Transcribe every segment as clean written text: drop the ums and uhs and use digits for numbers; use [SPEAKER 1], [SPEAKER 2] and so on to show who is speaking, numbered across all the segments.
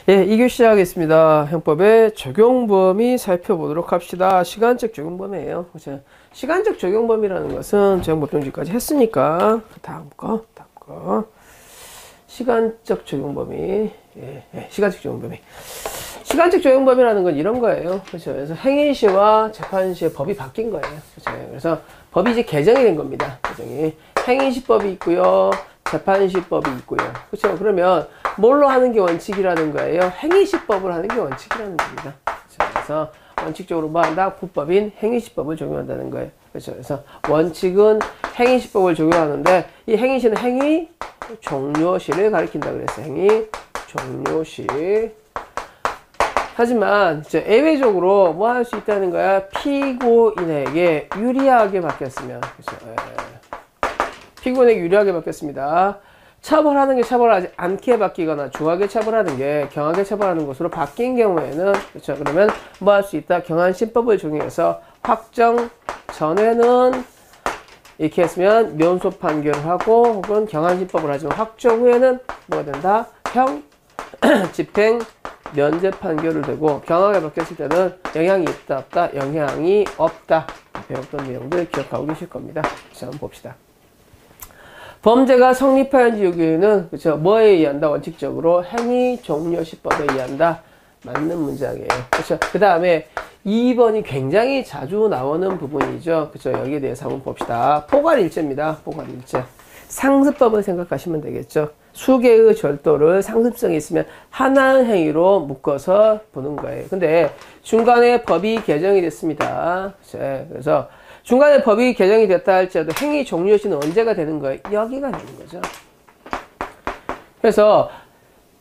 [SPEAKER 1] 예, 2교 시작하겠습니다. 형법의 적용 범위 살펴보도록 합시다. 시간적 적용 범위예요. 시간적 적용 범위라는 것은 적용 법정지까지 했으니까 다음 거. 시간적 적용 범위. 시간적 적용 범위. 시간적 적용 범위라는 건 이런 거예요. 그렇죠? 그래서 행위시와 재판시의 법이 바뀐 거예요. 그렇죠? 그래서 법이 이제 개정이 된 겁니다. 개정이. 행위시법이 있고요. 재판시법이 있고요. 그렇죠? 그러면 뭘로 하는 게 원칙이라는 거예요? 행위시법을 하는 게 원칙이라는 겁니다. 그렇죠? 그래서 원칙적으로 뭐 한다? 구법인 행위시법을 적용한다는 거예요. 그렇죠? 그래서 원칙은 행위시법을 적용하는데 이 행위시는 행위 종료시를 가리킨다 그랬어요. 행위 종료시. 하지만 이제 예외적으로 뭐 할 수 있다는 거야? 피고인에게 유리하게 바뀌었으면. 그렇죠? 피고인에게 유리하게 바뀌었습니다. 처벌하는 게 처벌하지 않게 바뀌거나 중하게 처벌하는 게 경하게 처벌하는 것으로 바뀐 경우에는, 그렇죠? 그러면 뭐 할 수 있다? 경한신법을 적용해서 확정 전에는 이렇게 했으면 면소 판결을 하고 혹은 경한신법을 하지만 확정 후에는 뭐가 된다? 집행 면제 판결을 되고 경하게 바뀌었을 때는 영향이 있다 없다? 영향이 없다. 배웠던 내용들 기억하고 계실 겁니다. 자, 한번 봅시다. 범죄가 성립하는지 여기에는 그렇죠? 뭐에 의한다? 원칙적으로 행위 종료시법에 의한다. 맞는 문장이에요. 그렇죠? 그 다음에 2번이 굉장히 자주 나오는 부분이죠. 그렇죠? 여기에 대해서 한번 봅시다. 포괄일제입니다. 포괄일제. 상습법을 생각하시면 되겠죠. 수개의 절도를 상습성이 있으면 하나의 행위로 묶어서 보는 거예요. 근데 중간에 법이 개정이 됐습니다. 그렇죠? 그래서 중간에 법이 개정이 됐다 할지라도 행위 종료시는 언제가 되는 거예요? 여기가 되는 거죠. 그래서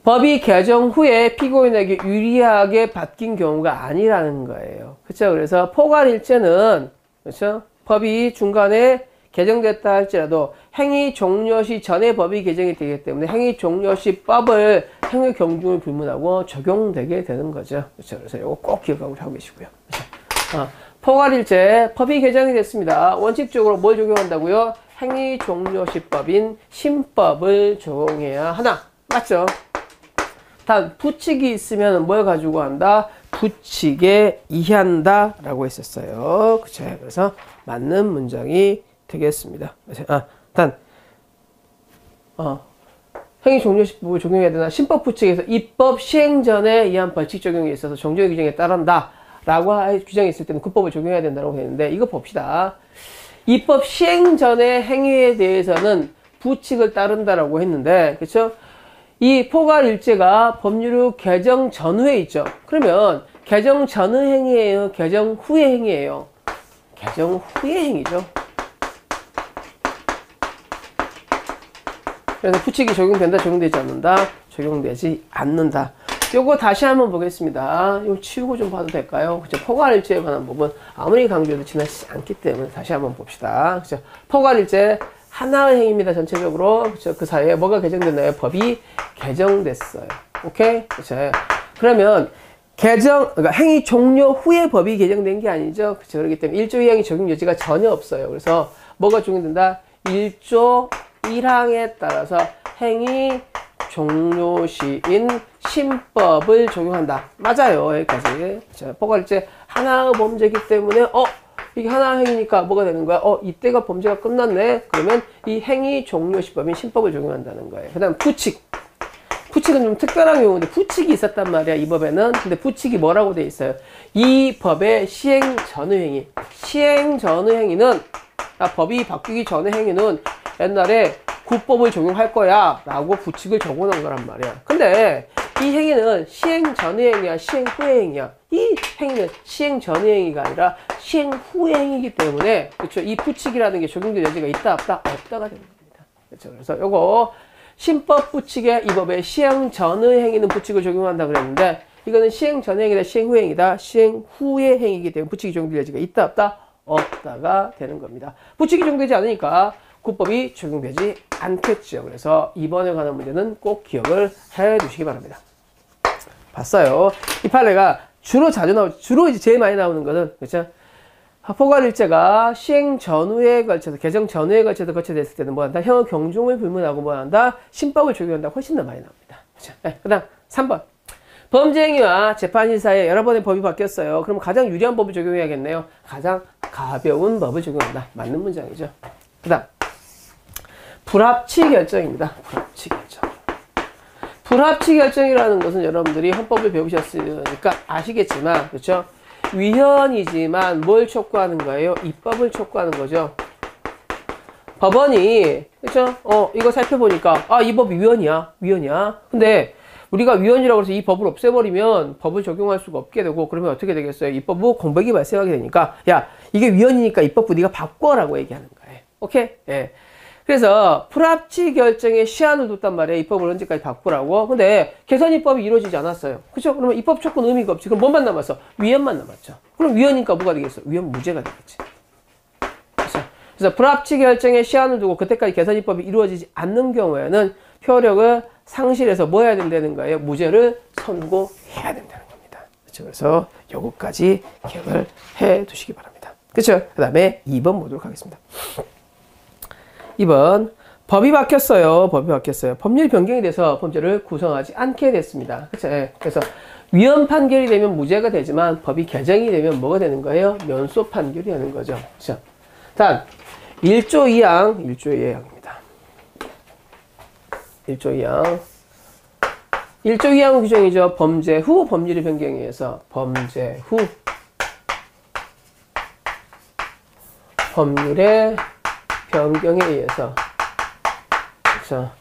[SPEAKER 1] 법이 개정 후에 피고인에게 유리하게 바뀐 경우가 아니라는 거예요. 그렇죠? 그래서 포괄일제는 그렇죠? 법이 중간에 개정됐다 할지라도 행위 종료시 전에 법이 개정이 되기 때문에 행위 종료시 법을 행위 경중을 불문하고 적용되게 되는 거죠. 그렇죠? 그래서 이거 꼭 기억하고 하고 계시고요. 그렇죠? 포괄일제 법이 개정이 됐습니다. 원칙적으로 뭘 적용한다고요? 행위 종료시법인 신법을 적용해야 하나. 맞죠? 단 부칙이 있으면 뭘 가지고 한다? 부칙에 의한다 라고 했었어요. 그쵸? 그래서 맞는 문장이 되겠습니다. 행위 종료시법을 적용해야 되나? 신법 부칙에서 입법 시행 전에 의한 벌칙 적용에 있어서 정죄의 규정에 따른다 라고 규정이 있을 때는 구법을 적용해야 된다고 했는데 이거 봅시다. 입법 시행 전의 행위에 대해서는 부칙을 따른다라고 했는데, 그렇죠? 이 포괄일제가 법률의 개정 전후에 있죠. 그러면 개정 전의 행위예요? 개정 후의 행위예요? 개정 후의 행위죠. 그래서 부칙이 적용된다, 적용되지 않는다, 적용되지 않는다. 요거 다시 한번 보겠습니다. 이거 치우고 좀 봐도 될까요? 그죠? 포괄일제에 관한 부분 아무리 강조해도 지나치지 않기 때문에 다시 한번 봅시다. 그죠? 포괄일제 하나의 행위입니다. 전체적으로. 그죠? 그 사이에 뭐가 개정됐나요? 법이 개정됐어요. 오케이? 그죠? 그러면 그러니까 행위 종료 후에 법이 개정된 게 아니죠. 그죠? 그렇기 때문에 1조 2항의 적용 여지가 전혀 없어요. 그래서 뭐가 적용된다? 1조 1항에 따라서 행위 종료시인 신법을 적용한다. 맞아요. 여기까지. 자, 포괄일제 하나의 범죄이기 때문에 이게 하나의 행위니까 뭐가 되는 거야? 이때가 범죄가 끝났네. 그러면 이 행위 종료시법인 신법을 적용한다는 거예요. 그 다음 부칙. 부칙은 좀 특별한 경우인데 부칙이 있었단 말이야. 이 법에는. 근데 부칙이 뭐라고 돼 있어요? 이 법의 시행 전의 행위. 시행 전의 행위는 법이 바뀌기 전의 행위는 옛날에 구법을 적용할 거야 라고 부칙을 적어놓은 거란 말이야. 근데 이 행위는 시행 전의 행위야, 시행 후의 행위야. 이 행위는 시행 전의 행위가 아니라 시행 후의 행위이기 때문에, 그렇죠? 이 부칙이라는 게 적용될 여지가 있다 없다? 없다가 되는 겁니다. 그렇죠? 그래서 요거 신법 부칙에 이 법에 시행 전의 행위는 부칙을 적용한다 그랬는데 이거는 시행 전의 행위다, 시행 후의 행위다. 시행 후의 행위이기 때문에 부칙이 적용될 여지가 있다 없다? 없다가 되는 겁니다. 부칙이 적용되지 않으니까 구법이 적용되지 않겠죠. 그래서 이번에 관한 문제는 꼭 기억을 해 두시기 바랍니다. 봤어요. 이 판례가 주로 이제 제일 많이 나오는 것은, 그렇죠? 포괄일제가 시행 전후에 걸쳐서, 개정 전후에 걸쳐서 거쳐졌을 때는 뭐 한다? 형의 경중을 불문하고 뭐 한다? 신법을 적용한다. 훨씬 더 많이 나옵니다. 그렇죠? 네, 그 다음 3번. 범죄 행위와 재판시 사이에 여러 번의 법이 바뀌었어요. 그럼 가장 유리한 법을 적용해야겠네요. 가장 가벼운 법을 적용한다. 맞는 문장이죠. 그 다음 불합치 결정입니다. 불합치 결정. 불합치 결정이라는 것은 여러분들이 헌법을 배우셨으니까 아시겠지만, 그렇죠? 위헌이지만 뭘 촉구하는 거예요? 입법을 촉구하는 거죠. 법원이, 그렇죠? 이거 살펴보니까 이 법이 위헌이야. 근데 우리가 위헌이라고 해서 이 법을 없애버리면 법을 적용할 수가 없게 되고, 그러면 어떻게 되겠어요? 입법부 공백이 발생하게 되니까, 야, 이게 위헌이니까 입법부 네가 바꿔라고 얘기하는 거예요. 오케이? 예. 그래서 불합치 결정에 시한을 뒀단 말이에요. 입법을 언제까지 바꾸라고. 근데 개선 입법이 이루어지지 않았어요. 그렇죠? 그러면 입법 촉구는 의미가 없지. 그럼 뭐만 남았어? 위헌만 남았죠. 그럼 위헌이니까 뭐가 되겠어? 위헌 무죄가 되겠지. 그래서 불합치 결정에 시한을 두고 그때까지 개선 입법이 이루어지지 않는 경우에는 효력을 상실해서 뭐 해야 된다는 거예요? 무죄를 선고해야 된다는 겁니다. 그렇죠? 그래서 요거까지 기억을 해 두시기 바랍니다. 그렇죠? 그 다음에 2번 보도록 하겠습니다. 2번 법이 바뀌었어요. 법률 변경이 돼서 범죄를 구성하지 않게 됐습니다. 그렇죠? 그래서 위헌 판결이 되면 무죄가 되지만 법이 개정이 되면 뭐가 되는 거예요? 면소 판결이 되는 거죠. 그렇죠? 단 1조 2항입니다. 1조 2항. 1조 2항 규정이죠. 범죄 후 법률의 변경에 의해서 범죄 후 법률의 변경에 의해서, 그렇죠?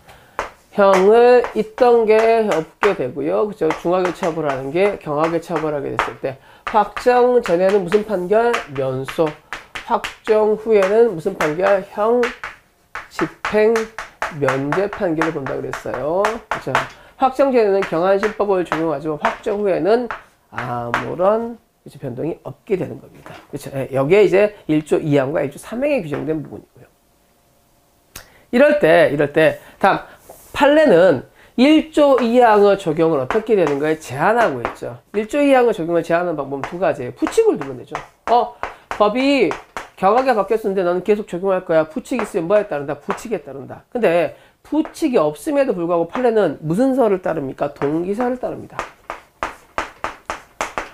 [SPEAKER 1] 형을 있던 게 없게 되고요. 그렇죠? 중하게 처벌하는 게 경하게 처벌하게 됐을 때 확정 전에는 무슨 판결? 면소. 확정 후에는 무슨 판결? 형, 집행, 면제 판결을 본다 그랬어요. 그렇죠? 확정 전에는 경한신법을 적용하지만 확정 후에는 아무런 변동이 없게 되는 겁니다. 그렇죠? 여기에 이제 1조 2항과 1조 3항에 규정된 부분이고요. 이럴 때 다음 판례는 1조 2항의 적용을 어떻게 되는 거에 제한하고 있죠. 1조 2항의 적용을 제한하는 방법은 두 가지예요. 부칙을 두면 되죠. 법이 경하게 바뀌었는데 나는 계속 적용할 거야. 부칙이 있으면 뭐에 따른다? 부칙에 따른다. 근데 부칙이 없음에도 불구하고 판례는 무슨 설을 따릅니까? 동기설을 따릅니다.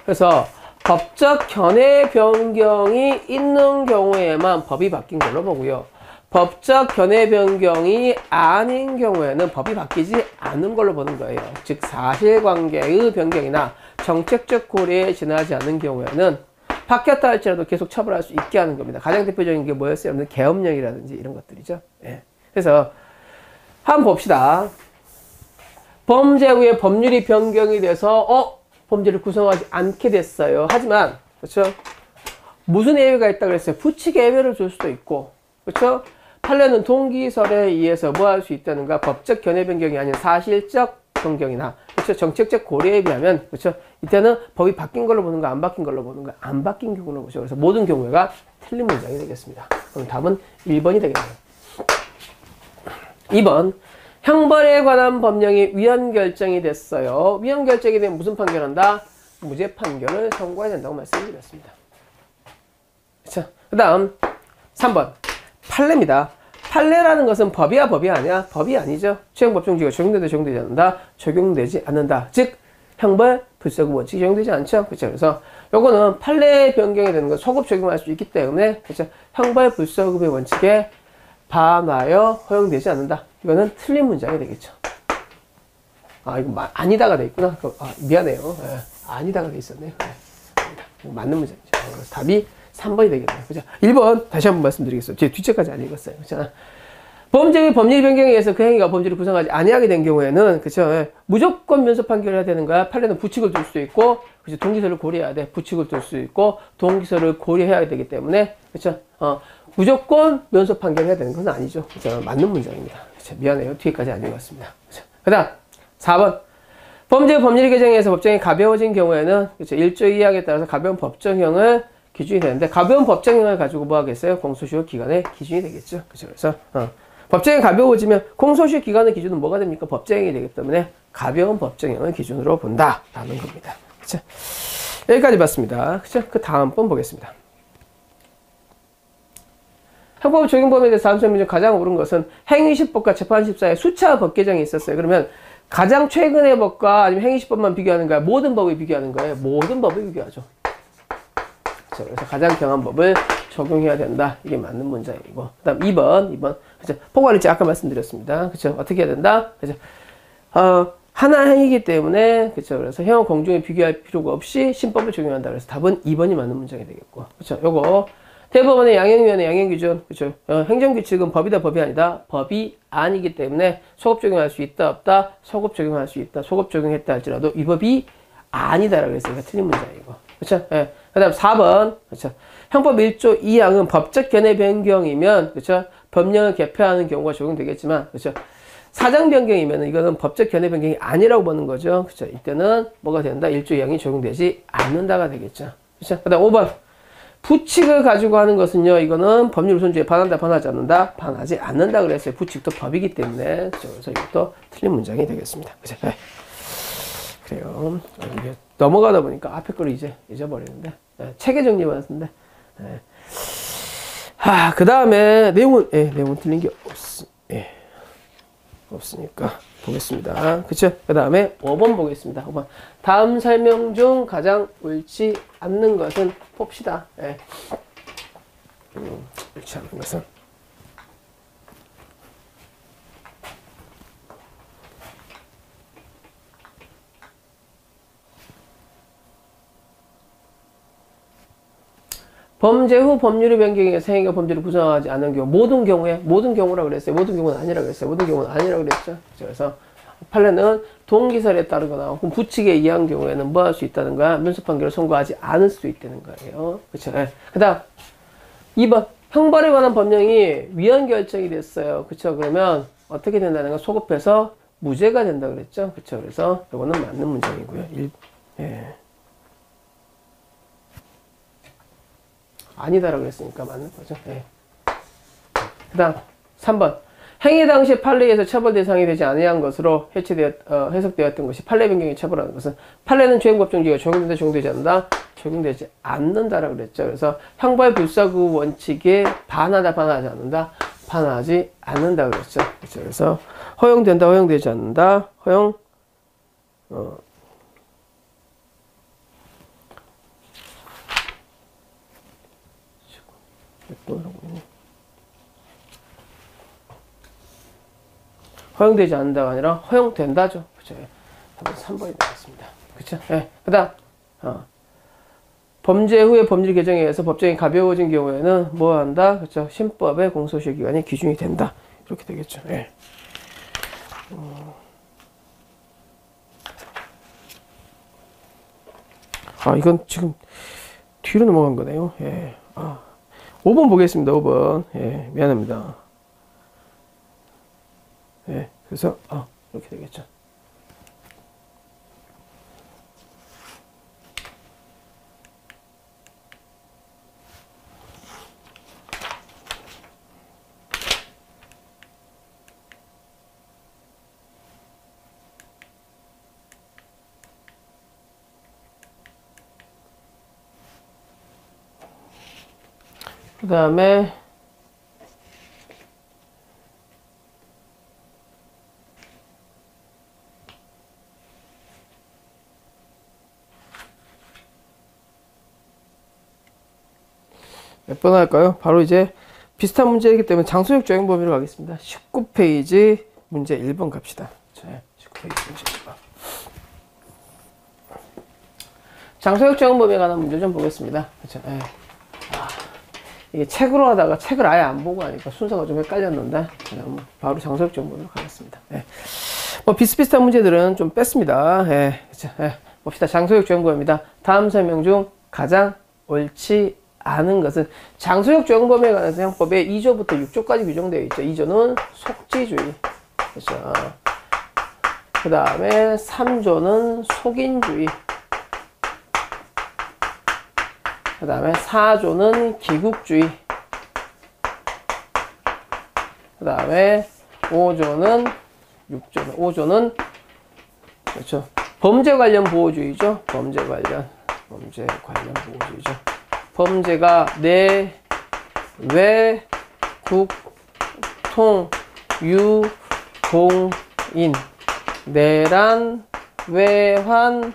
[SPEAKER 1] 그래서 법적 견해 변경이 있는 경우에만 법이 바뀐 걸로 보고요. 법적 견해 변경이 아닌 경우에는 법이 바뀌지 않은 걸로 보는 거예요. 즉 사실관계의 변경이나 정책적 고려에 지나지 않는 경우에는 바뀌었다 할지라도 계속 처벌할 수 있게 하는 겁니다. 가장 대표적인 게 뭐였어요? 계엄령이라든지 이런 것들이죠. 예. 그래서 한번 봅시다. 범죄 후에 법률이 변경이 돼서 범죄를 구성하지 않게 됐어요. 하지만 그렇죠? 무슨 예외가 있다고 그랬어요? 부칙 예외를 줄 수도 있고, 그렇죠? 판례는 동기설에 의해서 뭐 할 수 있다는가? 법적 견해 변경이 아닌 사실적 변경이나, 그렇죠? 정책적 고려에 비하면, 그렇죠? 이때는 법이 바뀐 걸로 보는 거, 안 바뀐 걸로 보는 거, 안 바뀐 경우로 보죠. 그래서 모든 경우가 틀린 문장이 되겠습니다. 그럼 답은 1번이 되겠네요. 2번. 형벌에 관한 법령이 위헌 결정이 됐어요. 위헌 결정이 되면 무슨 판결한다? 무죄 판결을 선고해야 된다고 말씀드렸습니다. 그렇죠? 그 다음 3번. 판례입니다. 판례라는 것은 법이야 법이 아니야? 법이 아니죠. 시행법정지가 적용되지 않는다. 적용되지 않는다. 즉 형벌 불소급 원칙이 적용되지 않죠. 그렇죠? 그래서 요거는 판례 변경이 되는 거 소급 적용할 수 있기 때문에, 그렇죠? 형벌 불소급의 원칙에 반하여 허용되지 않는다. 이거는 틀린 문장이 되겠죠. 이거 아니다가 돼 있구나. 미안해요. 아니다가 돼 있었네요. 맞는 문장이죠. 그래서 답이 3번이 되겠네요. 그죠? 1번 다시 한번 말씀드리겠습니다. 제 뒷째까지 안 읽었어요. 그렇잖아. 범죄 의 법률 변경에 의해서 그 행위가 범죄를 구성하지 아니하게 된 경우에는, 그렇죠? 무조건 면소 판결을 해야 되는 거야. 판례는 부칙을 둘 수 있고, 그렇죠? 동기설을 고려해야 돼. 부칙을 둘 수 있고 동기설을 고려해야 되기 때문에, 그렇죠? 무조건 면소 판결을 해야 되는 건 아니죠. 그렇죠? 맞는 문장입니다. 그렇죠? 미안해요. 뒤에까지 안 읽었습니다. 그렇죠? 그 다음 4번. 범죄 법률 개정에서 법정이 가벼워진 경우에는, 그렇죠? 1조 2항에 따라서 가벼운 법정형을 기준이 되는데, 가벼운 법정형을 가지고 뭐 하겠어요? 공소시효 기간의 기준이 되겠죠. 그렇죠? 그래서 법정이 가벼워지면 공소시효 기간의 기준은 뭐가 됩니까? 법정형이 되기 때문에 가벼운 법정형을 기준으로 본다라는 겁니다. 그렇죠? 여기까지 봤습니다. 그렇죠? 그 다음 번 보겠습니다. 형법 적용 범위에 대해서 다음 설명 중 가장 옳은 것은 행위시법과 재판시법 사이에 수차 법 개정이 있었어요. 그러면 가장 최근의 법과 아니면 행위시법만 비교하는 거야? 모든 법을 비교하는 거예요? 모든 법을 비교하죠. 그래서 가장 경한 법을 적용해야 된다. 이게 맞는 문장이고. 그 다음 2번. 그죠? 포괄일치 아까 말씀드렸습니다. 그죠? 어떻게 해야 된다? 그죠? 하나 행위이기 때문에, 그죠? 그래서 형 공중에 비교할 필요가 없이 신법을 적용한다. 그래서 답은 2번이 맞는 문장이 되겠고. 그죠? 요거. 대법원의 양형위원회 양형기준. 그죠? 행정규칙은 법이다, 법이 아니다. 법이 아니기 때문에 소급 적용할 수 있다, 없다. 소급 적용할 수 있다. 소급 적용했다 할지라도 이 법이 아니다라고 했으니까 틀린 문장이고. 그쵸? 예. 그 다음 4번. 그쵸? 형법 1조 2항은 법적 견해 변경이면, 그쵸? 법령을 개폐하는 경우가 적용되겠지만, 그쵸? 사정 변경이면 이거는 법적 견해 변경이 아니라고 보는 거죠. 그쵸? 이때는 뭐가 된다? 1조 2항이 적용되지 않는다가 되겠죠. 그쵸? 그 다음 5번. 부칙을 가지고 하는 것은요, 이거는 법률 우선주의에 반한다, 반하지 않는다? 반하지 않는다 그랬어요. 부칙도 법이기 때문에. 그쵸? 그래서 이것도 틀린 문장이 되겠습니다. 그쵸? 네. 그래요. 이게 넘어가다 보니까 앞에 걸 이제 잊어버리는데. 네. 체계 정리받았는데. 네. 그 다음에 내용은 틀린 게 없으니까 보겠습니다. 그쵸? 그 다음에 5번 보겠습니다. 5번. 다음 설명 중 가장 옳지 않는 것은 봅시다. 옳지 않는 것은. 범죄 후 법률의 변경에 행위가 범죄를 부정하지 않은 경우, 모든 경우라 그랬어요. 모든 경우는 아니라 그랬어요. 모든 경우는 아니라 그랬죠. 그래서 판례는 동기설에 따르거나 혹은 부칙에 의한 경우에는 뭐 할 수 있다는 거야? 민사 판결을 선고하지 않을 수도 있다는 거예요. 그렇죠? 그 다음 2번. 형벌에 관한 법령이 위헌 결정이 됐어요. 그렇죠? 그러면 어떻게 된다는 거? 소급해서 무죄가 된다 그랬죠. 그렇죠? 그래서 이거는 맞는 문장이고요. 아니다라고 했으니까 맞는 거죠. 그 다음 3번. 행위 당시 판례에서 처벌 대상이 되지 아니한 것으로 해석되었던 것이 판례 변경에 처벌하는 것은, 판례는 죄행법정지가 적용된다, 적용되지 않는다? 적용되지 않는다라고 그랬죠. 그래서 형벌 불사구 원칙에 반하다, 반하지 않는다? 반하지 않는다 그랬죠. 그렇죠? 그래서 허용된다, 허용되지 않는다? 허용되지 않는다가 아니라 허용된다죠. 그쵸? 3번이 되겠습니다. 그쵸? 그 다음, 범죄 후에 법률 개정에 의해서 법정이 가벼워진 경우에는 뭐 한다? 그쵸? 신법의 공소시효 기간이 기준이 된다. 이렇게 되겠죠. 이건 지금 뒤로 넘어간 거네요. 5번 보겠습니다. 5번. 미안합니다. 그래서 이렇게 되겠죠. 그 다음에 몇 번 할까요? 바로 이제 비슷한 문제이기 때문에 장소역 조형 범위로 가겠습니다. 19페이지 문제 1번 갑시다. 19페이지 문제 1번. 장소역 조형 범위에 관한 문제 좀 보겠습니다. 그렇죠? 이게 책으로 하다가 책을 아예 안 보고 하니까 순서가 좀 헷갈렸는데 그냥 바로 장소역 조형 범위로 가겠습니다. 뭐 비슷비슷한 문제들은 좀 뺐습니다. 그렇죠? 봅시다. 장소역 조형 범위입니다. 다음 설명 중 가장 옳지 않은 것은, 장소역 조형 범위에 관해서 형법에 2조부터 6조까지 규정되어 있죠. 2조는 속지주의. 그렇죠. 그 다음에 3조는 속인주의. 그 다음에 4조는 기국주의. 그 다음에 5조는 그렇죠. 범죄 관련 보호주의죠. 범죄 관련 보호주의죠. 범죄가 내, 외, 국, 통, 유, 공, 인. 내란, 외환,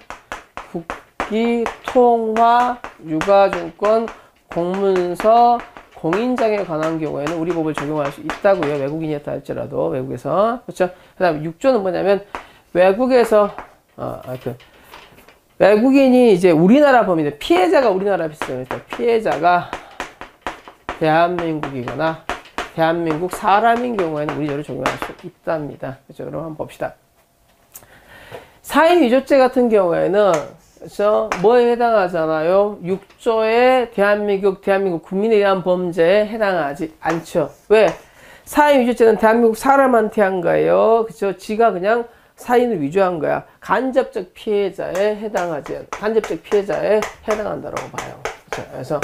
[SPEAKER 1] 국기, 통화, 유가증권, 공문서, 공인장에 관한 경우에는 우리 법을 적용할 수 있다고요. 외국인이었다 할지라도 외국에서. 그렇죠? 그다음 6조는 뭐냐면 외국에서 외국인이 이제 우리나라 범위인데 피해자가 우리나라 비슷합니다. 피해자가 대한민국이거나 대한민국 사람인 경우에는 우리조를 적용할 수 있답니다. 그렇죠? 그럼 한번 봅시다. 사인 위조죄 같은 경우에는 그렇죠? 뭐에 해당하잖아요? 6조의 대한민국 국민에 대한 범죄에 해당하지 않죠. 왜? 사인 위조죄는 대한민국 사람한테 한 거예요. 그렇죠? 지가 그냥 사인을 위조한 거야. 간접적 피해자에 해당한다라고 봐요. 그렇죠? 그래서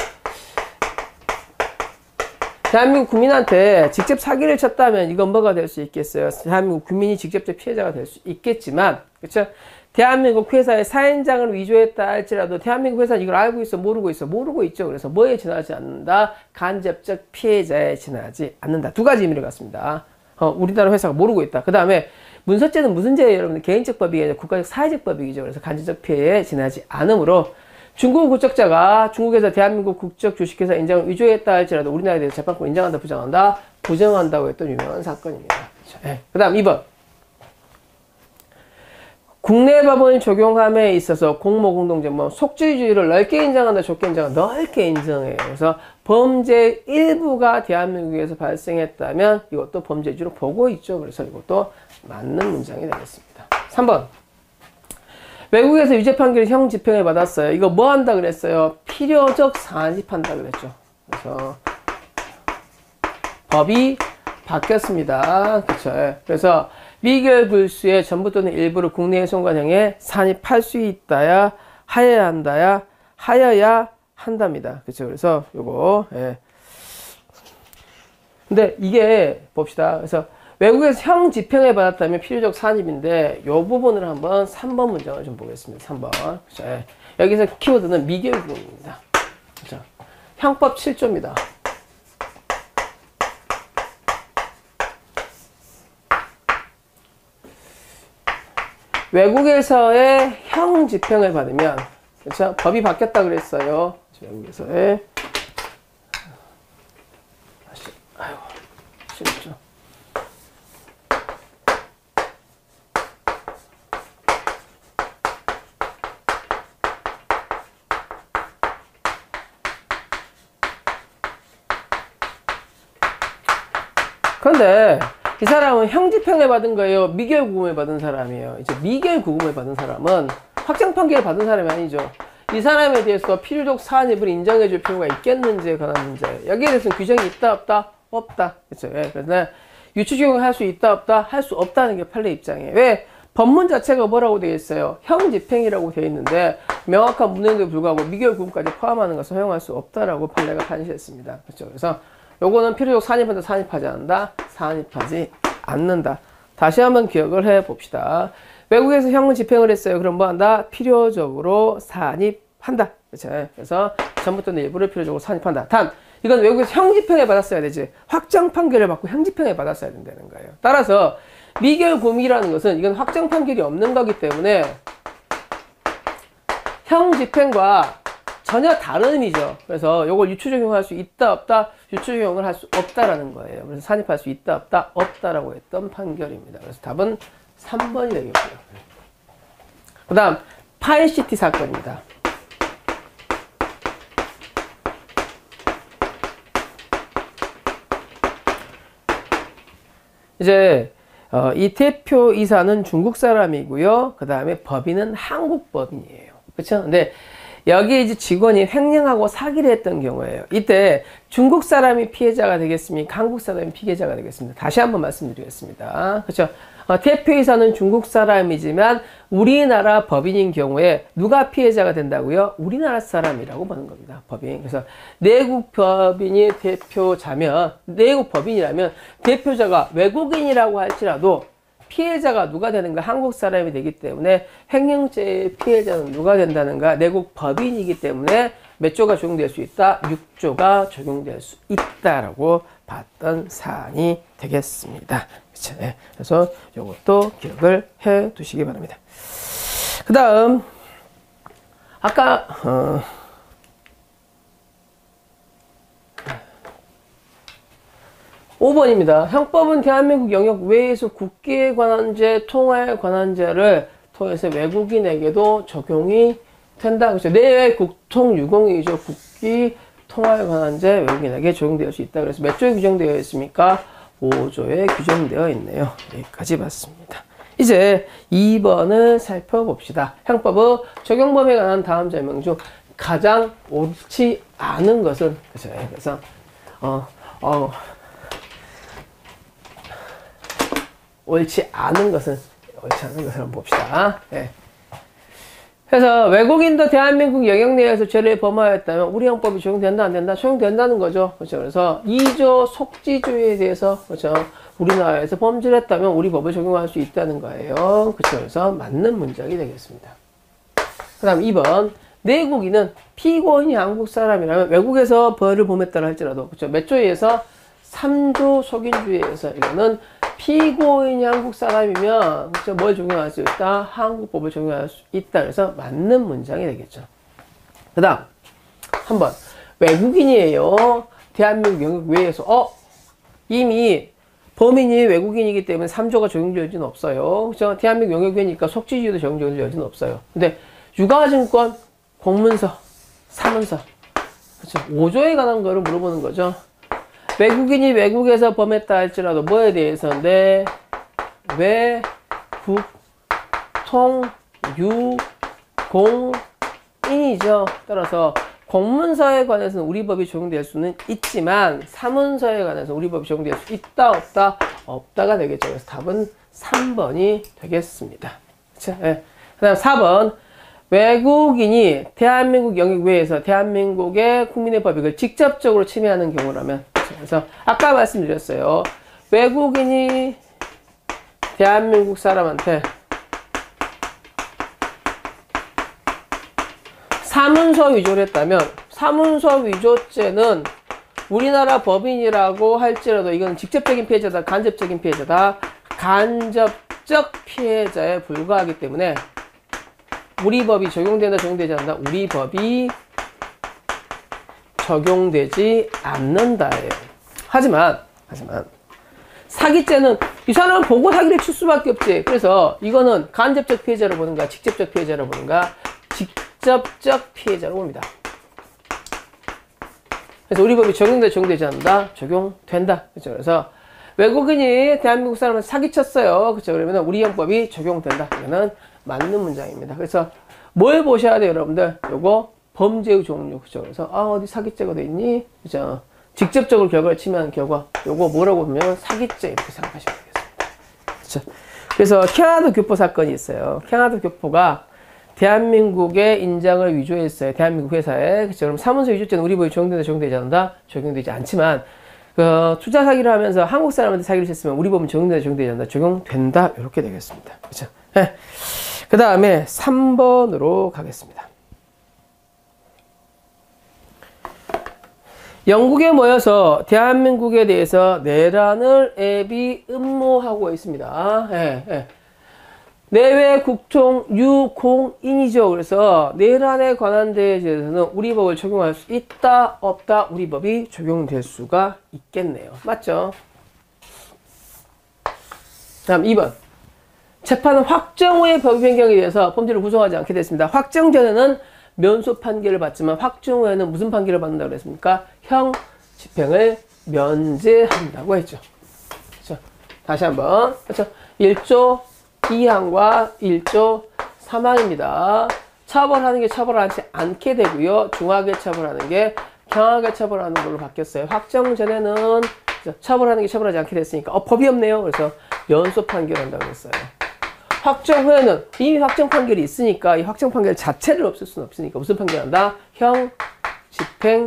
[SPEAKER 1] 대한민국 국민한테 직접 사기를 쳤다면 이건 뭐가 될 수 있겠어요? 대한민국 국민이 직접적 피해자가 될 수 있겠지만, 그렇죠? 대한민국 회사의 사인장을 위조했다 할지라도 대한민국 회사는 이걸 알고 있어, 모르고 있어? 모르고 있죠. 그래서 뭐에 지나지 않는다? 간접적 피해자에 지나지 않는다. 두 가지 의미를 갖습니다. 우리나라 회사가 모르고 있다. 그 다음에 문서죄는 무슨 죄예요? 여러분들 개인적 법이 아니라 국가적 사회적 법이죠. 그래서 간접적 피해에 지나지 않으므로 중국 국적자가 중국에서 대한민국 국적 주식회사 인장을 위조했다 할지라도 우리나라에 대해서 재판권 인정한다, 부정한다? 부정한다고 했던 유명한 사건입니다. 그 다음 2번. 국내 법을 적용함에 있어서 공모공동죄, 속죄주의를 넓게 인정한다, 좁게 인정한다, 넓게 인정해요. 그래서 범죄 일부가 대한민국에서 발생했다면 이것도 범죄주의로 보고 있죠. 그래서 이것도 맞는 문장이 되겠습니다. 3번. 외국에서 유죄 판결 형 집행을 받았어요. 이거 뭐 한다 그랬어요? 필요적 산입한다 그랬죠. 그래서 법이 바뀌었습니다. 그렇죠. 그래서 미결 불수의 전부 또는 일부를 국내의 송관형에 산입할 수 있다야 하여야 한다야 하여야 한답니다. 그렇죠. 그래서 요거 근데 이게 봅시다. 그래서 외국에서 형 집행을 받았다면 필요적 산입인데 요 부분을 한번 3번 문장을 좀 보겠습니다. 3번. 그렇죠. 여기서 키워드는 미결구입니다. 그렇죠. 형법 7조입니다. 외국에서의 형 집행을 받으면, 그렇죠? 법이 바뀌었다 그랬어요. 외국에서의 아이고, 쉽죠. 그런데 이 사람은 형집행을 받은 거예요? 미결구금을 받은 사람이에요? 이제 미결구금을 받은 사람은 확정 판결을 받은 사람이 아니죠. 이 사람에 대해서 필요적 사안입을 인정해 줄 필요가 있겠는지에 관한 문제. 여기에 대해서는 규정이 있다, 없다? 없다. 그렇죠. 그래서 유추적용을 할 수 있다, 없다? 할 수 없다는 게 판례 입장이에요. 왜? 법문 자체가 뭐라고 되어 있어요? 형집행이라고 되어 있는데 명확한 문헌에도 불구하고 미결구금까지 포함하는 것을 허용할 수 없다라고 판례가 판시했습니다. 그렇죠. 그래서 요거는 필요적 산입한다, 산입하지 않는다, 산입하지 않는다. 다시 한번 기억을 해 봅시다. 외국에서 형 집행을 했어요. 그럼 뭐 한다? 필요적으로 산입한다. 그렇죠? 그래서 전부 또는 일부를 필요적으로 산입한다. 단, 이건 외국에서 형 집행을 받았어야 되지. 확정 판결을 받고 형 집행을 받았어야 된다는 거예요. 따라서 미결구금이라는 것은 이건 확정 판결이 없는 거기 때문에 형 집행과 전혀 다른 의미죠. 그래서 이걸 유추적용할 수 있다, 없다? 유추적용을 할 수 없다라는 거예요. 그래서 산입할 수 있다, 없다? 없다라고 했던 판결입니다. 그래서 답은 3번이 되겠고요. 그 다음, 파이시티 사건입니다. 이제 이 대표이사는 중국 사람이고요. 그 다음에 법인은 한국 법인이에요. 그렇죠? 근데 여기에 이제 직원이 횡령하고 사기를 했던 경우예요. 이때 중국 사람이 피해자가 되겠습니까? 한국 사람이 피해자가 되겠습니다. 다시 한번 말씀드리겠습니다. 그렇죠? 대표이사는 중국 사람이지만 우리나라 법인인 경우에 누가 피해자가 된다고요? 우리나라 사람이라고 보는 겁니다. 법인. 그래서 내국 법인이 대표자면, 내국 법인이라면 대표자가 외국인이라고 할지라도 피해자가 누가 되는가? 한국 사람이 되기 때문에 횡령죄의 피해자는 누가 된다는가? 내국 법인이기 때문에 몇 조가 적용될 수 있다? 6조가 적용될 수 있다라고 봤던 사안이 되겠습니다. 그쵸? 네. 그래서 이것도 기억을 해 두시기 바랍니다. 그 다음 아까 5번입니다. 형법은 대한민국 영역 외에서 국기에 관한 죄, 통화에 관한 죄를 통해서 외국인에게도 적용이 된다. 그렇죠. 내외 국통 유공이죠. 국기, 통화에 관한 죄, 외국인에게 적용될 수 있다. 그래서 몇 조에 규정되어 있습니까? 5조에 규정되어 있네요. 여기까지 봤습니다. 이제 2번을 살펴봅시다. 형법의 적용 범위에 관한 다음 설명 중 가장 옳지 않은 것은, 그렇죠. 그래서 옳지 않은 것을 한번 봅시다. 네. 그래서 외국인도 대한민국 영역 내에서 죄를 범하였다면 우리 형법이 적용된다 안 된다? 적용된다는 거죠. 그렇죠. 그래서 2조 속지주의에 대해서 그렇죠. 우리나라에서 범죄를 했다면 우리 법을 적용할 수 있다는 거예요. 그렇죠. 그래서 맞는 문장이 되겠습니다. 그 다음 2번 내국인은 피고인이 한국 사람이라면 외국에서 벌을 범했다라 할지라도 그렇죠. 몇 조에서 3조 속인주의에서 이거는 피고인이 한국 사람이면 그렇죠? 뭘 적용할 수 있다? 한국법을 적용할 수 있다. 그래서 맞는 문장이 되겠죠. 그 다음 한번 외국인이에요. 대한민국 영역 외에서 이미 범인이 외국인이기 때문에 3조가 적용될 여지는 없어요. 그렇죠? 대한민국 영역 외니까 속지주의도 적용될 여지는 없어요. 근데 유가증권, 공문서, 사문서 그렇죠? 5조에 관한 거를 물어보는 거죠. 외국인이 외국에서 범했다 할지라도 뭐에 대해서인데 외, 국, 통, 유, 공, 인이죠. 따라서 공문서에 관해서는 우리 법이 적용될 수는 있지만 사문서에 관해서 우리 법이 적용될 수 있다 없다? 없다가 되겠죠. 그래서 답은 3번이 되겠습니다. 그렇죠? 네. 그 다음 4번 외국인이 대한민국 영역 외에서 대한민국의 국민의 법익을 직접적으로 침해하는 경우라면 그래서 아까 말씀드렸어요. 외국인이 대한민국 사람한테 사문서 위조를 했다면 사문서 위조죄는 우리나라 법인이라고 할지라도 이건 직접적인 피해자다, 간접적인 피해자다. 간접적 피해자에 불과하기 때문에 우리 법이 적용된다, 적용되지 않는다. 우리 법이 적용되지 않는다예요. 하지만 사기죄는 이 사람은 보고 사기를 칠 수밖에 없지. 그래서 이거는 간접적 피해자로 보는가, 직접적 피해자로 보는가, 직접적 피해자로 봅니다. 그래서 우리 법이 적용돼, 적용되지 않는다, 적용된다. 그렇죠. 그래서 외국인이 대한민국 사람을 사기쳤어요. 그렇죠. 그러면 우리 형법이 적용된다. 이거는 맞는 문장입니다. 그래서 뭘 보셔야 돼요, 여러분들? 요거 범죄의 종류. 그죠? 그래서 어디 사기죄가 돼 있니? 그죠? 직접적으로 결과를 침해하는 결과. 요거 뭐라고 보면 사기죄 이렇게 생각하시면 되겠습니다. 그죠? 그래서 캐나다 교포 사건이 있어요. 캐나다 교포가 대한민국의 인장을 위조했어요. 대한민국 회사에. 그죠? 그럼 사문서 위조죄는 우리 법이 적용된다, 적용되지 않는다? 적용되지 않지만 투자 사기를 하면서 한국 사람한테 사기를 쳤으면 우리 법은 적용된다, 적용되지 않는다? 적용된다. 이렇게 되겠습니다. 그죠? 네. 그 다음에 3번으로 가겠습니다. 영국에 모여서 대한민국에 대해서 내란을 애비 음모하고 있습니다. 내외 국통 유공인이죠. 그래서 내란에 관한 데에 대해서는 우리 법을 적용할 수 있다 없다? 우리 법이 적용될 수가 있겠네요. 맞죠? 다음 2번 재판은 확정 후의 법 변경에 대해서 범죄를 구성하지 않게 됐습니다. 확정 전에는 면소 판결을 받지만 확정 후에는 무슨 판결을 받는다고 그랬습니까? 형 집행을 면제한다고 했죠. 그렇죠? 다시 한번. 그렇죠? 1조 2항과 1조 3항입니다. 처벌하는 게 처벌하지 않게 되고요. 중하게 처벌하는 게 강하게 처벌하는 걸로 바뀌었어요. 확정 전에는 처벌하는 게 처벌하지 않게 됐으니까 법이 없네요. 그래서 면소 판결한다고 했어요. 확정 후에는 이미 확정 판결이 있으니까 이 확정 판결 자체를 없앨 수는 없으니까 무슨 판결한다? 형 집행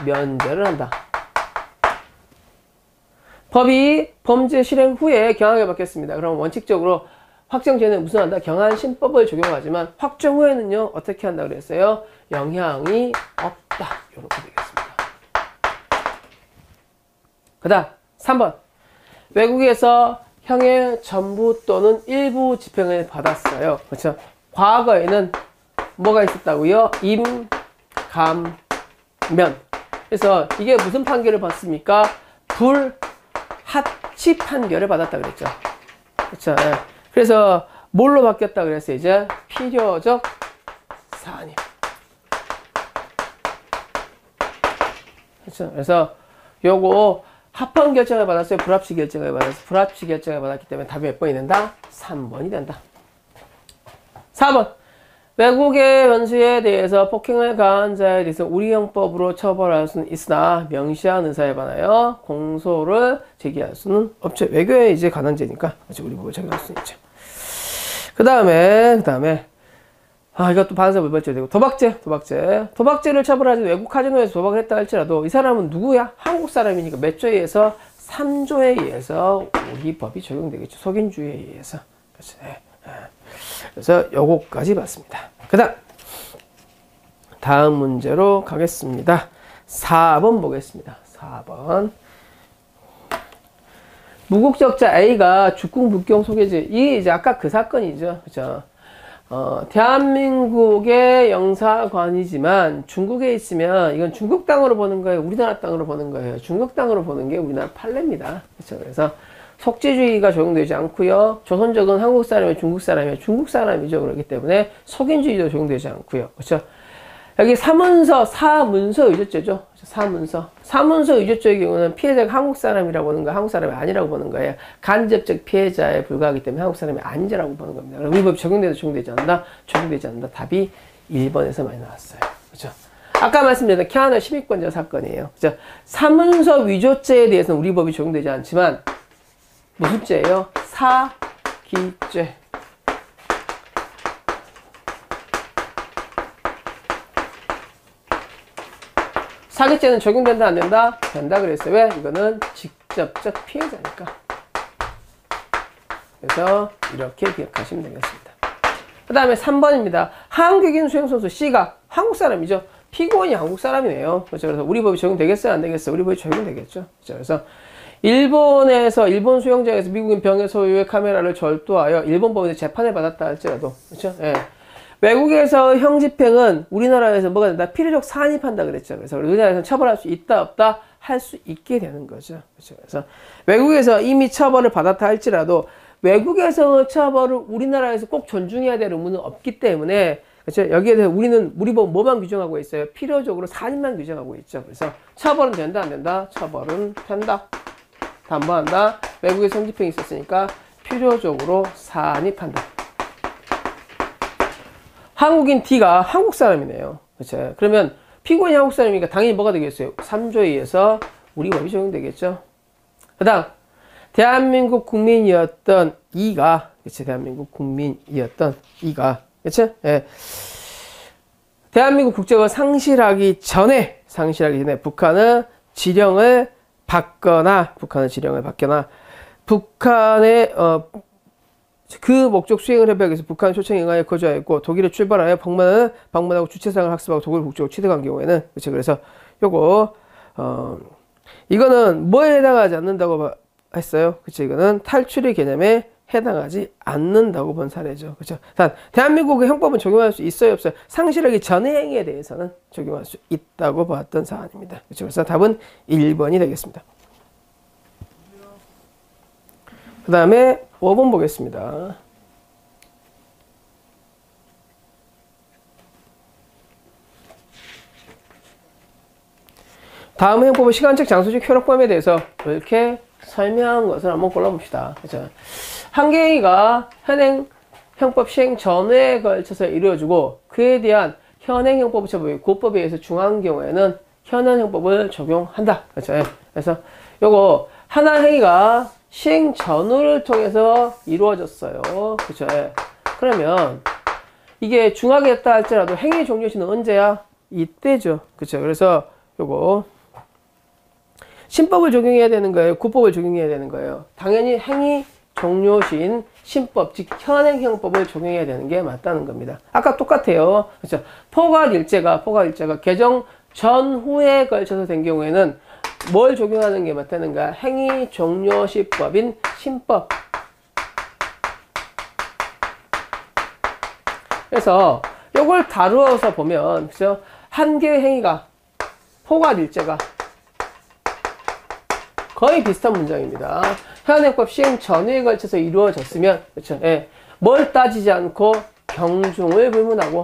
[SPEAKER 1] 면제를 한다. 법이 범죄 실행 후에 경하게 바뀌었습니다. 그럼 원칙적으로 확정 전에 무슨 한다? 경한 신법을 적용하지만 확정 후에는요 어떻게 한다 그랬어요? 영향이 없다. 이렇게 되겠습니다. 그 그 다음 3번 외국에서 형의 전부 또는 일부 집행을 받았어요. 그렇죠? 과거에는 뭐가 있었다고요? 임, 감, 면. 그래서 이게 무슨 판결을 받습니까? 불합치 판결을 받았다 그랬죠. 그렇죠? 예. 그래서 뭘로 바뀌었다 그랬어요? 이제 필요적 사안임. 그렇죠? 그래서 요거 합헌 결정을 받았어요? 불합치 결정을 받았어요? 불합치 결정을 받았기 때문에 답이 몇 번이 된다? 3번이 된다. 4번 외국의 원수에 대해서 폭행을 가한 자에 대해서 우리 형법으로 처벌할 수는 있으나 명시한 의사에 반하여 공소를 제기할 수는 없죠. 외교에 이제 관한 죄니까 우리 법을 적용할 수 있죠. 그 다음에 이것도 반사 불벌죄 되고 도박죄를 처벌하지 외국 카지노에서 도박을 했다 할지라도 이 사람은 누구야? 한국 사람이니까 몇 조에 의해서 3조에 의해서 우리 법이 적용되겠죠. 속인주의에 의해서. 그래서 요거까지 봤습니다. 그 다음 문제로 가겠습니다. 4번 보겠습니다. 4번 무국적자 A가 죽궁 북경 소개죄. 이게 이제 아까 그 사건이죠. 그죠? 대한민국의 영사관이지만 중국에 있으면 이건 중국 땅으로 보는 거예요? 우리나라 땅으로 보는 거예요? 중국 땅으로 보는 게 우리나라 판례입니다. 그렇죠? 그래서 속죄주의가 적용되지 않고요. 조선족은 한국 사람이면 중국 사람이면 중국 사람이죠. 그렇기 때문에 속인주의도 적용되지 않고요. 그렇죠? 여기 사문서 의존죄죠. 사문서 의존죄의 경우는 피해자가 한국 사람이라고 보는 거예요. 한국 사람이 아니라고 보는 거예요. 간접적 피해자에 불과하기 때문에 한국 사람이 아니라고 보는 겁니다. 우리 법이 적용되지 않는다. 답이 1번에서 많이 나왔어요. 그렇죠? 아까 말씀드린 캐나다 시민권자 사건이에요. 그렇죠? 사문서 위조죄에 대해서는 우리 법이 적용되지 않지만 무슨 죄예요? 사기죄. 사기죄는 적용된다 안 된다? 된다 그랬어요. 왜? 이거는 직접적 피해자니까. 그래서 이렇게 기억하시면 되겠습니다. 그 다음에 3번입니다. 한국인 수행선수 C가 한국 사람이죠. 피고인이 한국 사람이네요. 그렇죠? 그래서 우리 법이 적용되겠어요? 안 되겠어요? 우리 법이 적용되겠죠. 그렇죠? 그래서 일본 수영장에서 미국인 병의 소유의 카메라를 절도하여 일본 법원에서 재판을 받았다 할지라도, 그렇죠? 예. 외국에서 형집행은 우리나라에서 뭐가 된다? 필요적 사안이 판다 그랬죠. 그래서 우리나라에서 처벌할 수 있다, 없다? 할 수 있게 되는 거죠. 그렇죠? 그래서 외국에서 이미 처벌을 받았다 할지라도 외국에서 처벌을 우리나라에서 꼭 존중해야 될 의무는 없기 때문에, 그렇죠? 여기에 대해서 우리 법 뭐만 규정하고 있어요? 필요적으로 사안만 규정하고 있죠. 그래서 처벌은 된다, 안 된다? 처벌은 된다. 담보한다. 외국에 성집행이 있었으니까 필요적으로 사안이 판다. 한국인 D가 한국 사람이네요. 그렇죠? 그러면 피고인이 한국 사람이니까 당연히 뭐가 되겠어요? 3조에 의해서 우리 법이 적용되겠죠. 그 다음 대한민국 국민이었던 E가, 그렇죠? 대한민국 국민이었던 E가, 그렇죠? 예. 대한민국 국적을 상실하기 전에 북한은 지령을 받거나 북한의 그 목적 수행을 해보기 위해서 북한 초청에 응하여 거주하였고 독일에 출발하여 방문하고 주체상을 학습하고 독일 국적으로 취득한 경우에는, 그렇죠? 그래서 요거 이거는 뭐에 해당하지 않는다고 했어요? 그렇죠? 이거는 탈출의 개념에 해당하지 않는다고 본 사례죠. 그렇죠? 단 대한민국의 형법은 적용할 수 있어요, 없어요? 상실하기 전의 행위에 대해서는 적용할 수 있다고 봤던 사안입니다. 그렇죠? 그래서 답은 1번이 되겠습니다. 그 다음에 5번 보겠습니다. 다음 형법의 시간적, 장소적 효력범에 대해서 이렇게 설명한 것을 한번 골라봅시다. 그렇죠? 한개의가 현행 형법 시행 전후에 걸쳐서 이루어지고 그에 대한 현행 형법 처벌이 고법에 의해서 중한 경우에는 현행 형법을 적용한다. 그렇죠? 그래서 요거 하나 행위가 시행 전후를 통해서 이루어졌어요. 그렇죠? 그러면 이게 중하게 됐다 할지라도 행위 종료시는 언제야? 이때죠. 그렇죠? 그래서 요거 신법을 적용해야 되는 거예요? 구법을 적용해야 되는 거예요? 당연히 행위 종료시인 신법, 즉 현행형법을 적용해야 되는 게 맞다는 겁니다. 아까 똑같아요. 그렇죠? 포괄일제가 개정 전후에 걸쳐서 된 경우에는 뭘 적용하는 게 맞다는가? 행위 종료시법인 신법. 그래서 요걸 다루어서 보면, 그죠? 한 개의 행위가, 포괄일제가 거의 비슷한 문장입니다. 현행법 시행 전후에 걸쳐서 이루어졌으면, 그렇죠? 예. 뭘 따지지 않고 경중을 불문하고,